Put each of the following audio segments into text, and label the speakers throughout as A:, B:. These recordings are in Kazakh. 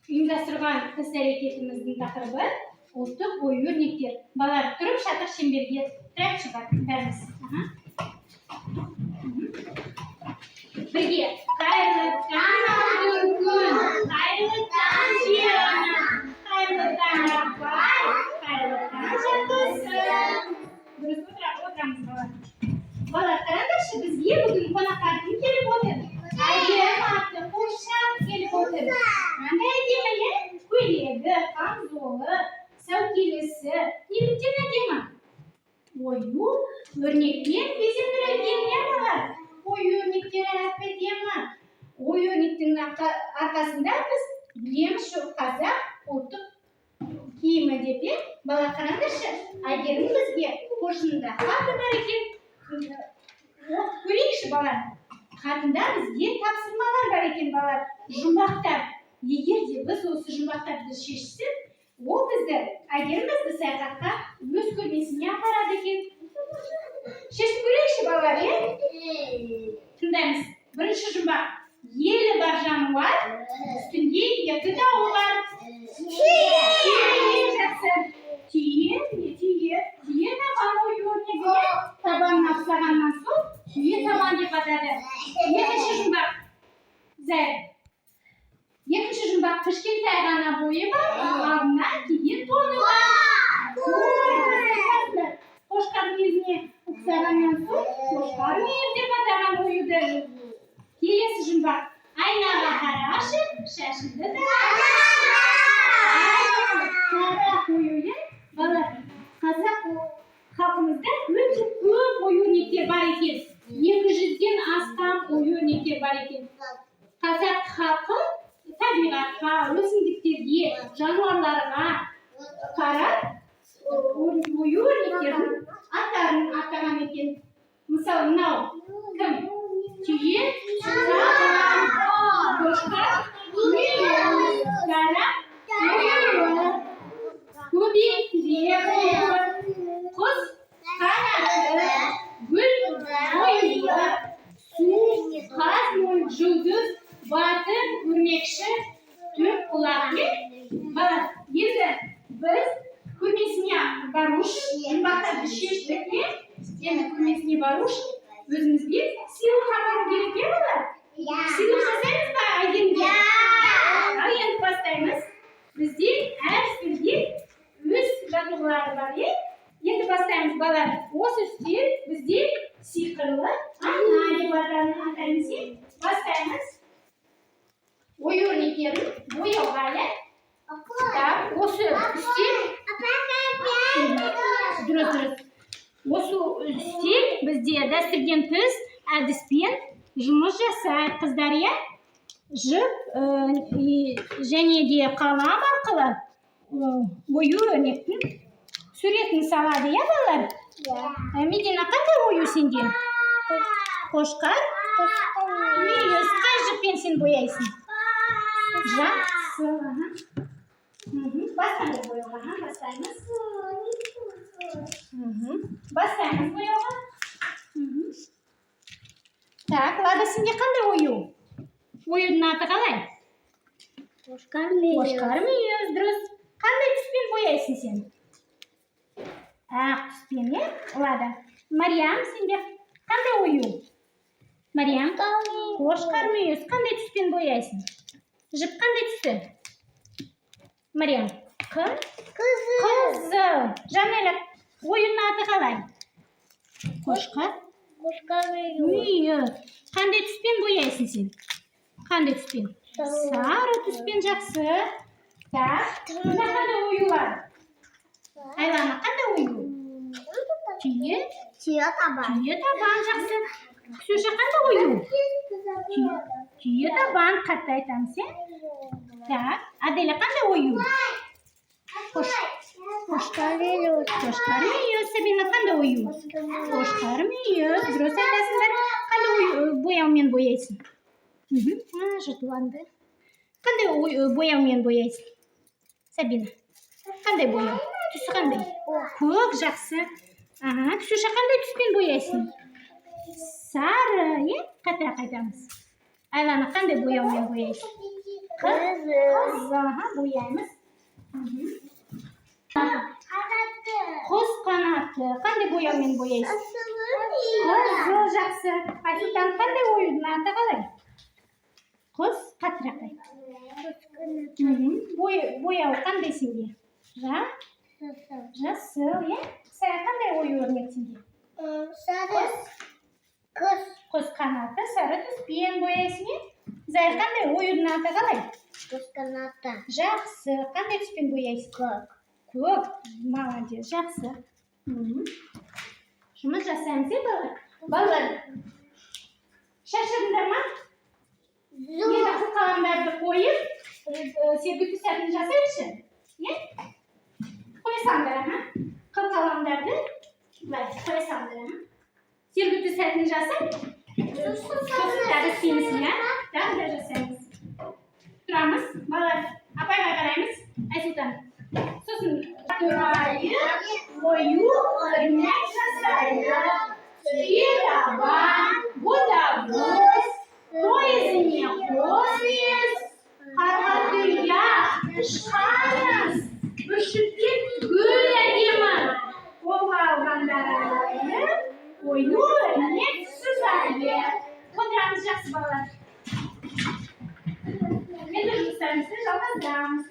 A: ұйымдастырған іс-әрекетіміздің тақырыбы ұлттық ою-өрнектер. Балалар, тұрып шатық шеңберге тірәпші бар. Бәріміз. Бірге. Қайырлы таң күн, қайырлы таң жер ана, қайырлы таң апай, қайырлы таң жатусын. Дұрыс отырамыз балалар. Балалар, қараңдаршы, бізге бүгін қонаққа кім келіп отыр? Әйгерім атты қуыршақ келіп отыр. Қандай әдемі, иә? Көйлегі, камзолы, сәукелесі, неліктен әдемі? Ою-өрнекпен безендірілген, иә балалар? Ою-өрнектер әп-әдемі. Ою-өрнектің арқасында біз білеміз жоқ қазақ ұлттық киімі деп, иә? Балалар, қараңдаршы, Әйгерім бізге қосынында хаты бар екен. Көрейікші балалар. Хатында бізге тапсырмалар бар екен балалар. Жұмбақтар. Егер де біз осы жұмбақтарды шешсек, ол бізді, Әйгерім бізді саяхатқа өз көрмесіне апарады екен. Шешіп көрейікші балалар, е? Тыңдаймыз. Бірінші жұмбақ. Елі бар жануар, үстінде екі дауы бар. Түйе! Жақсы. Түйе табан ою-өрнегіне табанын апсағаннан соң түйе табан деп атады. Екінші жұмбақ. Екінші жұмбақ. Кішкентай ғана бойы бар, алдына киген тоны бар. Қошқар мүйізіне ұқсағаннан соң қошқар мүйіз деп атаған оюды. Келесі жұмбақ. Айнаға қарашы, шашыңды тарашы. Қазақ ою, балалар, қазақ халқымызда өте көп ою-өрнектер бар екен. 200-ден астам ою-өрнектер бар екен. Қазақ халқы табиғатқа, өсімдіктерге, жануарларға қарап ою-өрнектердің аттарын атаған екен. Мысалы, мынау кім? Түйе, табан, қошқар, мүйіз, сарап, ою, көбек, құс, қанаты, гүл, ою, су, қаз, жұлдыз, батыр, өрмекші, төрт құлақ. Балалар, енді біз көрмесіне бару үшін жұмбақтарды шештік. Енді көрмесіне бару үшін өзімізге сыйлық апару керек, е балалар? Сыйлық жасаймыз ба Әйгерімге? Ал енді бастаймыз. Бізде әр үстелде өз жаттығулары бар, е? Енді бастаймыз балалар. Осы үстел бізде сиқырлы айна деп атаймыз. Бастаймыз. Ою-өрнектерін бояуға, е? Осы үстел дұрыс. Осы үстел бізде дәстүрден тыс әдіспен жұмыс жасайды қыздар, е? Жіп және де қалам арқылы ою-өрнектің суретін салады, е балалар? Медина, қандай ою сенде? Қошқар? Мүйіз. Қай жіппен сен бояйсың? Жақсы. Бастаймыз бояуға. Бастаймыз бояуға. Так, Лада, сенде қандай ою? Оюдың аты қалай? Қошқар мүйіз, дұрыс. Қандай түспен бояйсың сен? Ақ түспен, е? Лада. Мариям, сенде қандай ою? Мариям? Қошқар мүйіз. Қандай түспен бояйсың? Жіп қандай түсті? Мариям? Қызыл. Жанель, ойының аты қалай? Қошқар мүйіз. Қандай түспен бояйсың сен? Қандай түспен? Сары түспен, жақсы. Так, мұнда қандай ою бар? Айлана, қандай ою? Түйе табан, жақсы. Ксюша, қандай ою? Түйе табан, қатты айтамыз, е? Так, Аделя, қандай ою? Қошқар мүйіз. Сабина, қандай ою? Қошқар мүйіз. Дұрыс айтасыңдар. Қандай бояумен бояйсың? Жыртыланды. Қандай бояумен бояйсың? Сабина, қандай бояу? Түсі қандай? Көк, жақсы. Ксюша, қандай түспен бояйсың? Сары, е? Қайта қайтамыз. Айлана, қандай бояумен бояйсың? Kız. Aha, boyaymiz. Kuz kanatı. Qanday bo'yamen bo'yaysiz? Qizil yaxshi. Aytilgan qanday o'yinni ati qalay? Kuz qattiq. Bo'yau qanday senga? Rasul, ya? Sen qanday o'yin o'rnating? Kuz kanatı, sarı tuz bo'yaysizmi? Zay qanday o'yinni ati qalay?
B: Kuz kanatı.
A: Yaxshi. Qanday tusdan bo'yaysiz? Ko'k. Молодец, yaxshi. Shuni jasaymiz, bolalar. Shashirdilarmi? Yana qalamlarni qo'yib, sevgi tusatni jasaymiz. Ya? Qo'yasanlar, ha? Qalamlarni qo'yasanlar, ha? Sevgi tusatni jasay. So'zlarni siymisizlar, da jasaymiz. Turamiz, bolalar. Apayga qaraymiz. Aysultan. So'zini turayib, qo'yu o'rnak jasayib. Suyi taban, bu da biz. Poezini qo'ysiz. Qarg'atuya ishqamiz. Mushukka gul yagimiz. Qo'lga olganlarni qo'yu o'rnak suzayib. O'tiramiz, yaxshi bolalar. Endi yursangiz, yolg'izamiz.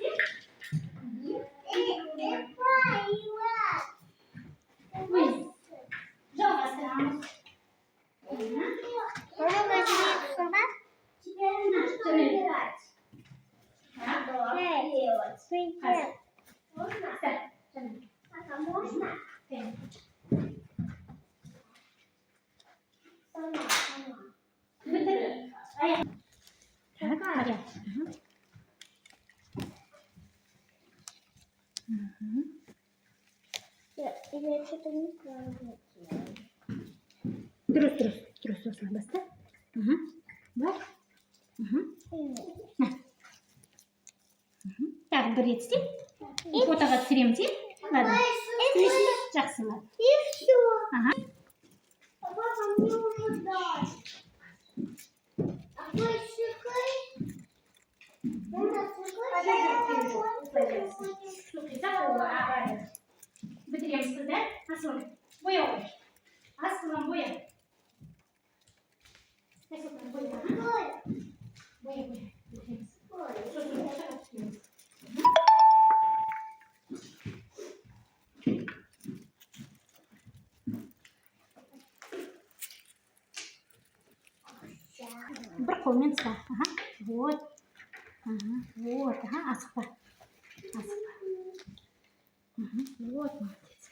B: Я что-то не правильно
A: Terus, basta. Bak. Так, берите. И фотоға түсіреміз, ладно. Жақсылар.
B: И все.
A: Ага.
B: А папа мне уже дай. А твой сыкай?
A: Бітіреміз, қыздар. Асылым, боя ой. Асылым, боя. Асылым, боя. Боя. Бір қолмен ұста. Вот. Вот. Асықпа. Вот, молодец.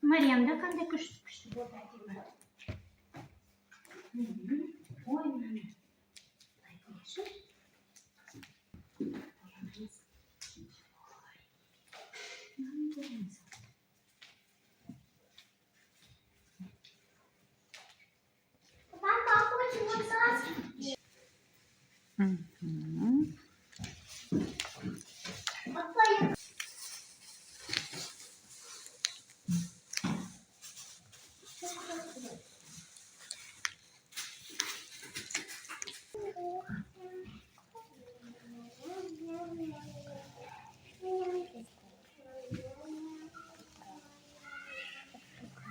A: Мариямда қандай күшті болды әдемі. Ой, мама.
B: Папа хочет вот так. Папа, я...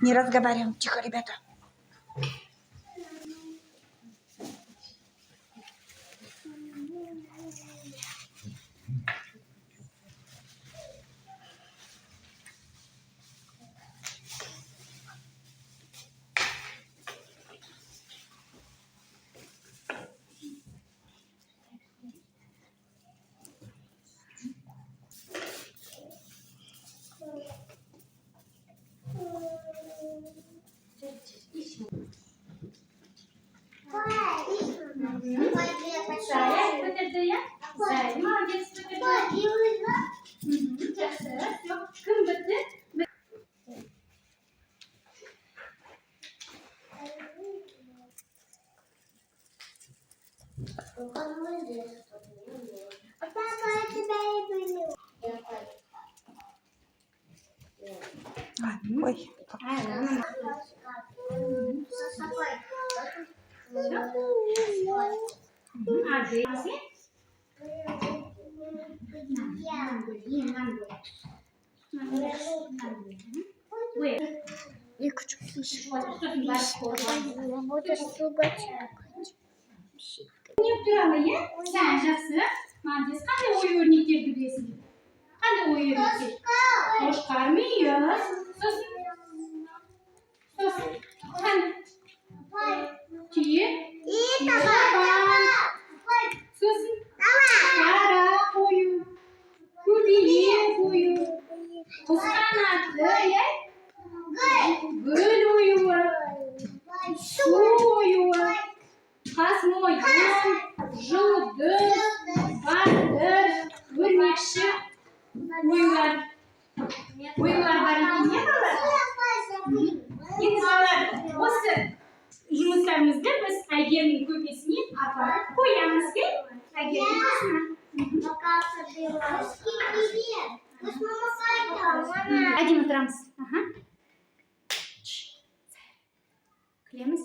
C: Не разговариваем. Тихо, ребята.
A: Saya betul ya? Saya молодец betul. Kim betul?
C: Ой.
A: Adı.
B: И küçük kişi.
A: Sosun var.
B: Будешь сугать.
A: Yaptıralım ya. Sen жақсы. Молодец. Қандай ой өрнектерді білесің? Қандай ой өрнектер? Қошқар, мүйіз. Сосын. Қандай? Түйе. Табан. Сосын. Қара қою. Көбейе қою. Құс қанатты, иә? Гүл оюы. Су оюы. Қас мойын. Жұлдыз. Батыр. Өрмекші. Оюлар. Оюлар бар екен, не балалар? Енді балалар, осы жұмыстарымызды біз Әйгерімнің көпесіне апарып қоямыз, бе? Әйгерімнің қасына. Әдемі тұрамыз. Кіреміз.